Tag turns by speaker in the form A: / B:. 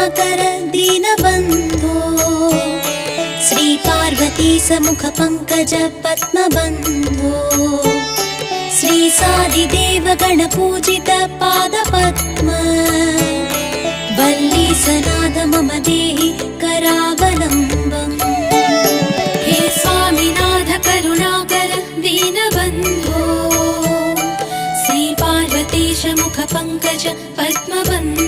A: करुणाकर दीनबन्धो श्री पार्वती समुख पंकज पद्मबन्धो श्री सादिदेव गणपूजित पादपद्म वल्ली सनाद मम देहि करावलम्बम्। हे स्वामिनाथ करुणाकर दीनबन्धो श्री पार्वतीश मुख पंकज पद्मबन्धो